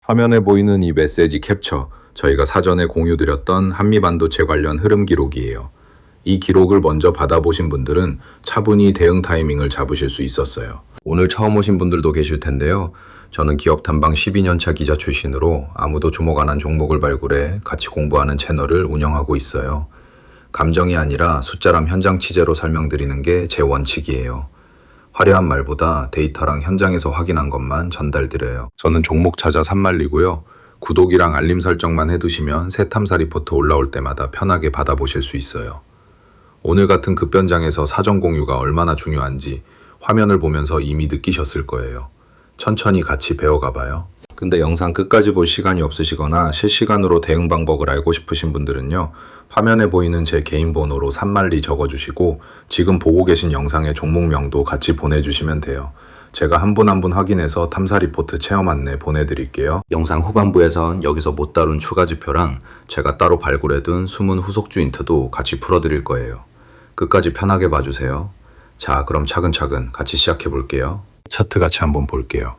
화면에 보이는 이 메시지 캡처, 저희가 사전에 공유드렸던 한미반도체 관련 흐름 기록이에요. 이 기록을 먼저 받아보신 분들은 차분히 대응 타이밍을 잡으실 수 있었어요. 오늘 처음 오신 분들도 계실 텐데요. 저는 기업 탐방 12년차 기자 출신으로 아무도 주목 안 한 종목을 발굴해 같이 공부하는 채널을 운영하고 있어요. 감정이 아니라 숫자람 현장 취재로 설명드리는 게 제 원칙이에요. 화려한 말보다 데이터랑 현장에서 확인한 것만 전달드려요. 저는 종목 찾아 산말리고요. 구독이랑 알림 설정만 해두시면 새 탐사 리포트 올라올 때마다 편하게 받아보실 수 있어요. 오늘 같은 급변장에서 사전 공유가 얼마나 중요한지 화면을 보면서 이미 느끼셨을 거예요. 천천히 같이 배워가봐요. 근데 영상 끝까지 볼 시간이 없으시거나 실시간으로 대응 방법을 알고 싶으신 분들은요. 화면에 보이는 제 개인 번호로 산말리 적어주시고 지금 보고 계신 영상의 종목명도 같이 보내주시면 돼요. 제가 한 분 한 분 확인해서 탐사 리포트 체험 안내 보내드릴게요. 영상 후반부에선 여기서 못 다룬 추가 지표랑 제가 따로 발굴해둔 숨은 후속 주인트도 같이 풀어드릴 거예요. 끝까지 편하게 봐주세요. 자, 그럼 차근차근 같이 시작해 볼게요. 차트 같이 한번 볼게요.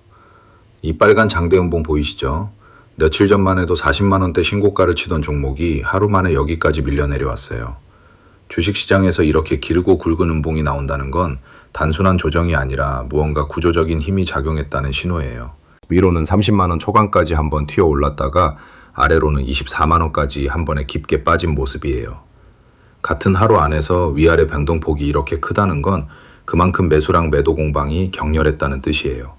이 빨간 장대음봉 보이시죠? 며칠 전만 해도 40만원대 신고가를 치던 종목이 하루 만에 여기까지 밀려 내려왔어요. 주식시장에서 이렇게 길고 굵은 음봉이 나온다는 건 단순한 조정이 아니라 무언가 구조적인 힘이 작용했다는 신호예요. 위로는 30만원 초반까지 한번 튀어 올랐다가 아래로는 24만원까지 한 번에 깊게 빠진 모습이에요. 같은 하루 안에서 위아래 변동폭이 이렇게 크다는 건 그만큼 매수랑 매도 공방이 격렬했다는 뜻이에요.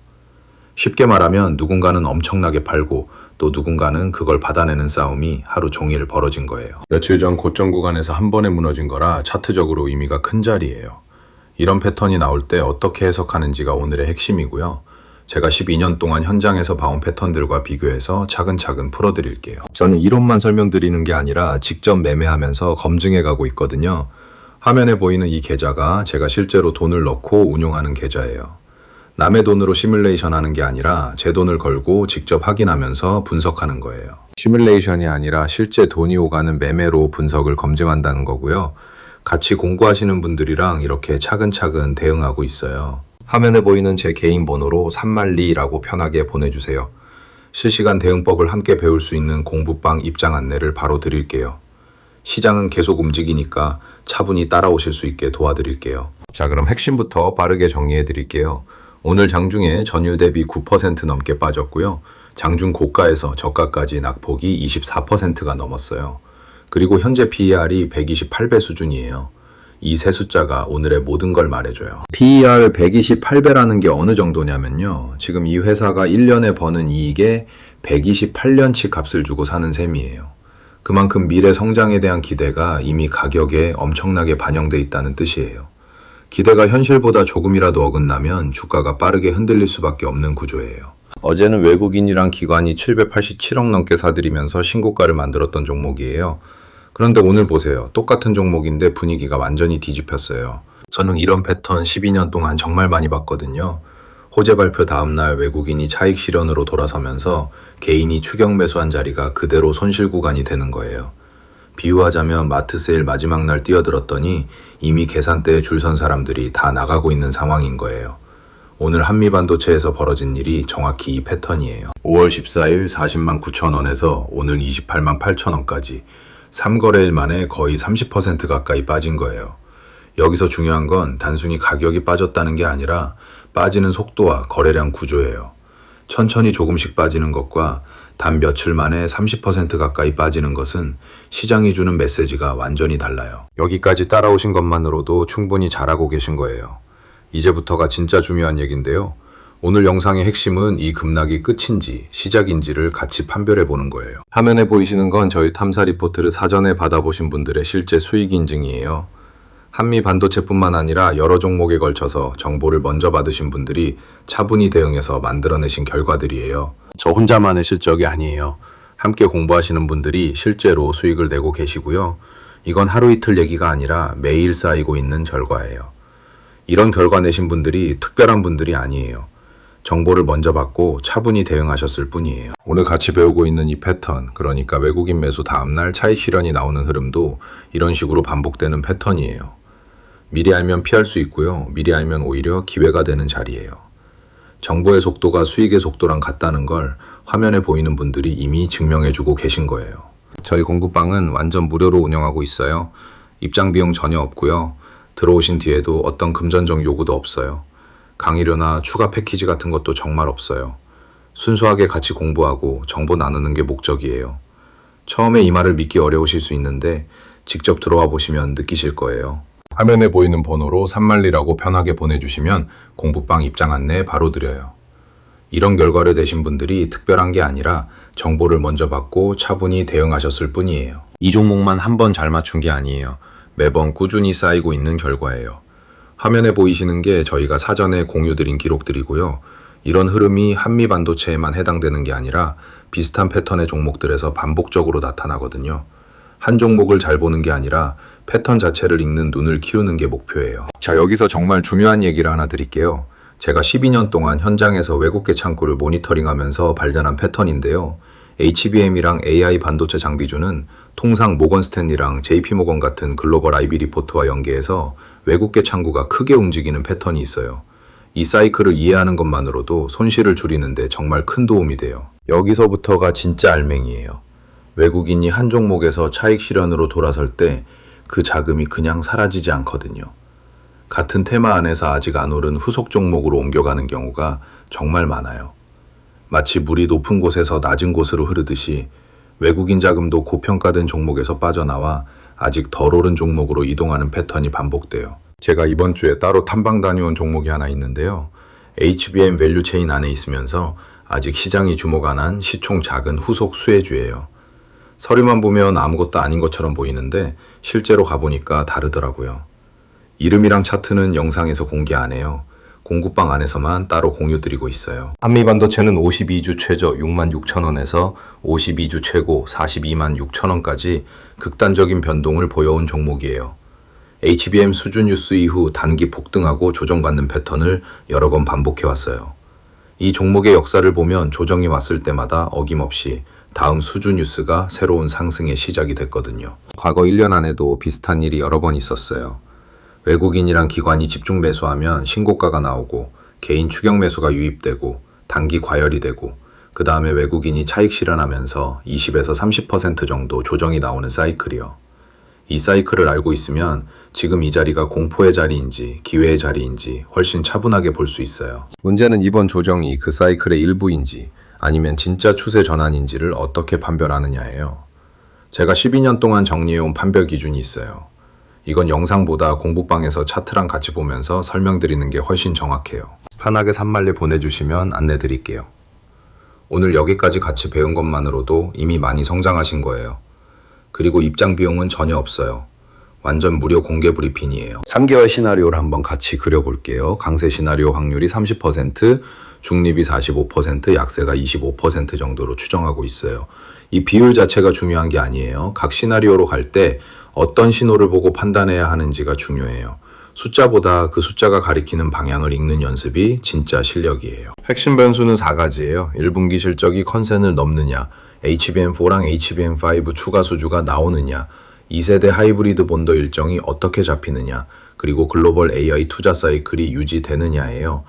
쉽게 말하면 누군가는 엄청나게 팔고 또 누군가는 그걸 받아내는 싸움이 하루 종일 벌어진 거예요. 며칠 전 고점 구간에서 한 번에 무너진 거라 차트적으로 의미가 큰 자리예요. 이런 패턴이 나올 때 어떻게 해석하는지가 오늘의 핵심이고요. 제가 12년 동안 현장에서 봐온 패턴들과 비교해서 차근차근 풀어드릴게요. 저는 이론만 설명드리는 게 아니라 직접 매매하면서 검증해 가고 있거든요. 화면에 보이는 이 계좌가 제가 실제로 돈을 넣고 운용하는 계좌예요. 남의 돈으로 시뮬레이션 하는 게 아니라 제 돈을 걸고 직접 확인하면서 분석하는 거예요. 시뮬레이션이 아니라 실제 돈이 오가는 매매로 분석을 검증한다는 거고요. 같이 공부하시는 분들이랑 이렇게 차근차근 대응하고 있어요. 화면에 보이는 제 개인 번호로 산말리라고 편하게 보내주세요. 실시간 대응법을 함께 배울 수 있는 공부방 입장 안내를 바로 드릴게요. 시장은 계속 움직이니까 차분히 따라오실 수 있게 도와드릴게요. 자, 그럼 핵심부터 빠르게 정리해 드릴게요. 오늘 장중에 전일 대비 9% 넘게 빠졌고요. 장중 고가에서 저가까지 낙폭이 24%가 넘었어요. 그리고 현재 PER이 128배 수준이에요. 이 세 숫자가 오늘의 모든 걸 말해줘요. PER 128배라는 게 어느 정도냐면요. 지금 이 회사가 1년에 버는 이익에 128년치 값을 주고 사는 셈이에요. 그만큼 미래 성장에 대한 기대가 이미 가격에 엄청나게 반영돼 있다는 뜻이에요. 기대가 현실보다 조금이라도 어긋나면 주가가 빠르게 흔들릴 수밖에 없는 구조예요. 어제는 외국인이랑 기관이 787억 넘게 사들이면서 신고가를 만들었던 종목이에요. 그런데 오늘 보세요. 똑같은 종목인데 분위기가 완전히 뒤집혔어요. 저는 이런 패턴 12년 동안 정말 많이 봤거든요. 호재 발표 다음날 외국인이 차익 실현으로 돌아서면서 개인이 추격 매수한 자리가 그대로 손실 구간이 되는 거예요. 비유하자면 마트 세일 마지막 날 뛰어들었더니 이미 계산대에 줄 선 사람들이 다 나가고 있는 상황인 거예요. 오늘 한미반도체에서 벌어진 일이 정확히 이 패턴이에요. 5월 14일 40만 9천 원에서 오늘 28만 8천 원까지 3거래일 만에 거의 30% 가까이 빠진 거예요. 여기서 중요한 건 단순히 가격이 빠졌다는 게 아니라 빠지는 속도와 거래량 구조예요. 천천히 조금씩 빠지는 것과 단 며칠 만에 30% 가까이 빠지는 것은 시장이 주는 메시지가 완전히 달라요. 여기까지 따라오신 것만으로도 충분히 잘하고 계신 거예요. 이제부터가 진짜 중요한 얘기인데요. 오늘 영상의 핵심은 이 급락이 끝인지 시작인지를 같이 판별해 보는 거예요. 화면에 보이시는 건 저희 탐사 리포트를 사전에 받아보신 분들의 실제 수익 인증이에요. 한미 반도체뿐만 아니라 여러 종목에 걸쳐서 정보를 먼저 받으신 분들이 차분히 대응해서 만들어내신 결과들이에요. 저 혼자만의 실적이 아니에요. 함께 공부하시는 분들이 실제로 수익을 내고 계시고요. 이건 하루 이틀 얘기가 아니라 매일 쌓이고 있는 결과예요. 이런 결과 내신 분들이 특별한 분들이 아니에요. 정보를 먼저 받고 차분히 대응하셨을 뿐이에요. 오늘 같이 배우고 있는 이 패턴, 그러니까 외국인 매수 다음날 차익 실현이 나오는 흐름도 이런 식으로 반복되는 패턴이에요. 미리 알면 피할 수 있고요. 미리 알면 오히려 기회가 되는 자리예요. 정보의 속도가 수익의 속도랑 같다는 걸 화면에 보이는 분들이 이미 증명해주고 계신 거예요. 저희 공부방은 완전 무료로 운영하고 있어요. 입장 비용 전혀 없고요. 들어오신 뒤에도 어떤 금전적 요구도 없어요. 강의료나 추가 패키지 같은 것도 정말 없어요. 순수하게 같이 공부하고 정보 나누는 게 목적이에요. 처음에 이 말을 믿기 어려우실 수 있는데 직접 들어와 보시면 느끼실 거예요. 화면에 보이는 번호로 산말리라고 편하게 보내주시면 공부방 입장 안내 바로 드려요. 이런 결과를 내신 분들이 특별한 게 아니라 정보를 먼저 받고 차분히 대응하셨을 뿐이에요. 이 종목만 한 번 잘 맞춘 게 아니에요. 매번 꾸준히 쌓이고 있는 결과예요. 화면에 보이시는 게 저희가 사전에 공유드린 기록들이고요. 이런 흐름이 한미반도체에만 해당되는 게 아니라 비슷한 패턴의 종목들에서 반복적으로 나타나거든요. 한 종목을 잘 보는 게 아니라 패턴 자체를 읽는 눈을 키우는 게 목표예요. 자, 여기서 정말 중요한 얘기를 하나 드릴게요. 제가 12년 동안 현장에서 외국계 창구를 모니터링하면서 발견한 패턴인데요. HBM이랑 AI 반도체 장비주는 통상 모건 스탠리랑 JP모건 같은 글로벌 IB 리포트와 연계해서 외국계 창구가 크게 움직이는 패턴이 있어요. 이 사이클을 이해하는 것만으로도 손실을 줄이는데 정말 큰 도움이 돼요. 여기서부터가 진짜 알맹이에요. 외국인이 한 종목에서 차익 실현으로 돌아설 때 그 자금이 그냥 사라지지 않거든요. 같은 테마 안에서 아직 안 오른 후속 종목으로 옮겨가는 경우가 정말 많아요. 마치 물이 높은 곳에서 낮은 곳으로 흐르듯이 외국인 자금도 고평가된 종목에서 빠져나와 아직 덜 오른 종목으로 이동하는 패턴이 반복돼요. 제가 이번 주에 따로 탐방 다녀온 종목이 하나 있는데요. HBM 밸류체인 안에 있으면서 아직 시장이 주목 안 한 시총 작은 후속 수혜주예요. 서류만 보면 아무것도 아닌 것처럼 보이는데 실제로 가보니까 다르더라고요. 이름이랑 차트는 영상에서 공개 안 해요. 공구방 안에서만 따로 공유드리고 있어요. 한미반도체는 52주 최저 66,000원에서 52주 최고 426,000원까지 극단적인 변동을 보여온 종목이에요. HBM 수준 뉴스 이후 단기 폭등하고 조정받는 패턴을 여러 번 반복해왔어요. 이 종목의 역사를 보면 조정이 왔을 때마다 어김없이 다음 수준 뉴스가 새로운 상승의 시작이 됐거든요. 과거 1년 안에도 비슷한 일이 여러 번 있었어요. 외국인이랑 기관이 집중 매수하면 신고가가 나오고 개인 추격 매수가 유입되고 단기 과열이 되고 그 다음에 외국인이 차익 실현하면서 20에서 30% 정도 조정이 나오는 사이클이요. 이 사이클을 알고 있으면 지금 이 자리가 공포의 자리인지 기회의 자리인지 훨씬 차분하게 볼 수 있어요. 문제는 이번 조정이 그 사이클의 일부인지 아니면 진짜 추세 전환인지를 어떻게 판별하느냐예요. 제가 12년 동안 정리해온 판별 기준이 있어요. 이건 영상보다 공부방에서 차트랑 같이 보면서 설명드리는 게 훨씬 정확해요. 편하게 산말리 보내주시면 안내드릴게요. 오늘 여기까지 같이 배운 것만으로도 이미 많이 성장하신 거예요. 그리고 입장 비용은 전혀 없어요. 완전 무료 공개 브리핑이에요. 3개월 시나리오를 한번 같이 그려볼게요. 강세 시나리오 확률이 30%, 중립이 45%, 약세가 25% 정도로 추정하고 있어요. 이 비율 자체가 중요한 게 아니에요. 각 시나리오로 갈 때 어떤 신호를 보고 판단해야 하는지가 중요해요. 숫자보다 그 숫자가 가리키는 방향을 읽는 연습이 진짜 실력이에요. 핵심 변수는 4가지예요. 1분기 실적이 컨센을 넘느냐, HBM4랑 HBM5 추가 수주가 나오느냐, 2세대 하이브리드 본더 일정이 어떻게 잡히느냐, 그리고 글로벌 AI 투자 사이클이 유지되느냐예요.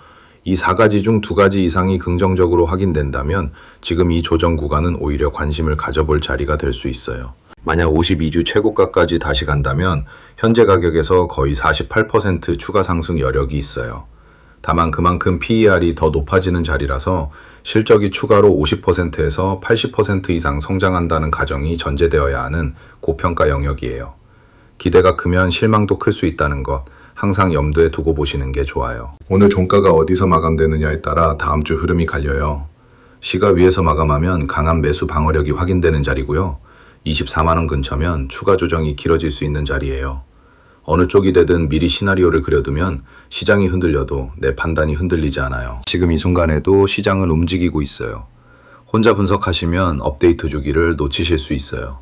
이 4가지 중 2가지 이상이 긍정적으로 확인된다면 지금 이 조정 구간은 오히려 관심을 가져볼 자리가 될 수 있어요. 만약 52주 최고가까지 다시 간다면 현재 가격에서 거의 48% 추가 상승 여력이 있어요. 다만 그만큼 PER이 더 높아지는 자리라서 실적이 추가로 50%에서 80% 이상 성장한다는 가정이 전제되어야 하는 고평가 영역이에요. 기대가 크면 실망도 클 수 있다는 것 항상 염두에 두고 보시는 게 좋아요. 오늘 종가가 어디서 마감되느냐에 따라 다음 주 흐름이 갈려요. 시가 위에서 마감하면 강한 매수 방어력이 확인되는 자리고요. 24만원 근처면 추가 조정이 길어질 수 있는 자리예요. 어느 쪽이 되든 미리 시나리오를 그려두면 시장이 흔들려도 내 판단이 흔들리지 않아요. 지금 이 순간에도 시장은 움직이고 있어요. 혼자 분석하시면 업데이트 주기를 놓치실 수 있어요.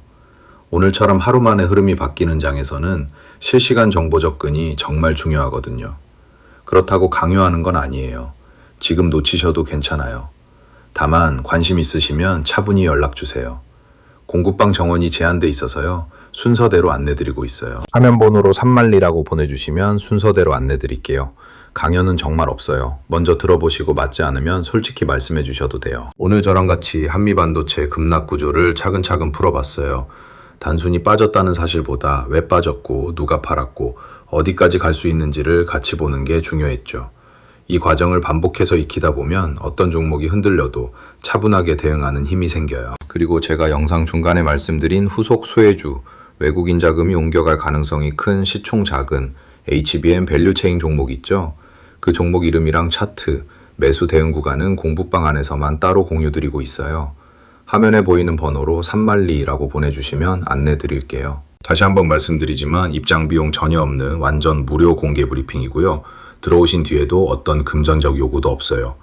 오늘처럼 하루 만에 흐름이 바뀌는 장에서는 실시간 정보 접근이 정말 중요하거든요. 그렇다고 강요하는 건 아니에요. 지금 놓치셔도 괜찮아요. 다만 관심 있으시면 차분히 연락 주세요. 공구방 정원이 제한돼 있어서요. 순서대로 안내드리고 있어요. 화면 번호로 산말리라고 보내주시면 순서대로 안내드릴게요. 강연은 정말 없어요. 먼저 들어보시고 맞지 않으면 솔직히 말씀해 주셔도 돼요. 오늘 저랑 같이 한미반도체 급락 구조를 차근차근 풀어봤어요. 단순히 빠졌다는 사실보다 왜 빠졌고 누가 팔았고 어디까지 갈 수 있는지를 같이 보는 게 중요했죠. 이 과정을 반복해서 익히다 보면 어떤 종목이 흔들려도 차분하게 대응하는 힘이 생겨요. 그리고 제가 영상 중간에 말씀드린 후속 수혜주, 외국인 자금이 옮겨갈 가능성이 큰 시총 작은 HBM 밸류체인 종목 있죠? 그 종목 이름이랑 차트, 매수 대응 구간은 공부방 안에서만 따로 공유드리고 있어요. 화면에 보이는 번호로 산말리라고 보내주시면 안내 드릴게요. 다시 한번 말씀드리지만 입장 비용 전혀 없는 완전 무료 공개 브리핑이고요. 들어오신 뒤에도 어떤 금전적 요구도 없어요.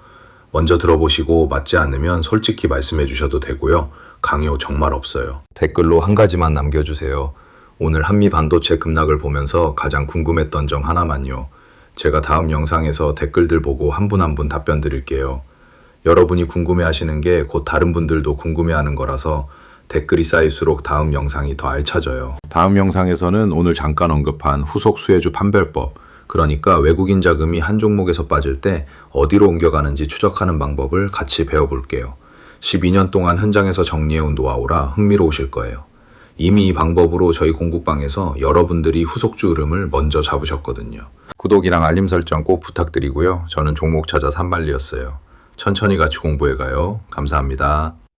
먼저 들어보시고 맞지 않으면 솔직히 말씀해 주셔도 되고요. 강요 정말 없어요. 댓글로 한 가지만 남겨주세요. 오늘 한미 반도체 급락을 보면서 가장 궁금했던 점 하나만요. 제가 다음 영상에서 댓글들 보고 한 분 한 분 답변 드릴게요. 여러분이 궁금해하시는 게 곧 다른 분들도 궁금해하는 거라서 댓글이 쌓일수록 다음 영상이 더 알차져요. 다음 영상에서는 오늘 잠깐 언급한 후속 수혜주 판별법, 그러니까 외국인 자금이 한 종목에서 빠질 때 어디로 옮겨가는지 추적하는 방법을 같이 배워볼게요. 12년 동안 현장에서 정리해온 노하우라 흥미로우실 거예요. 이미 이 방법으로 저희 공부방에서 여러분들이 후속주 흐름을 먼저 잡으셨거든요. 구독이랑 알림 설정 꼭 부탁드리고요. 저는 종목 찾아 산발리였어요. 천천히 같이 공부해가요. 감사합니다.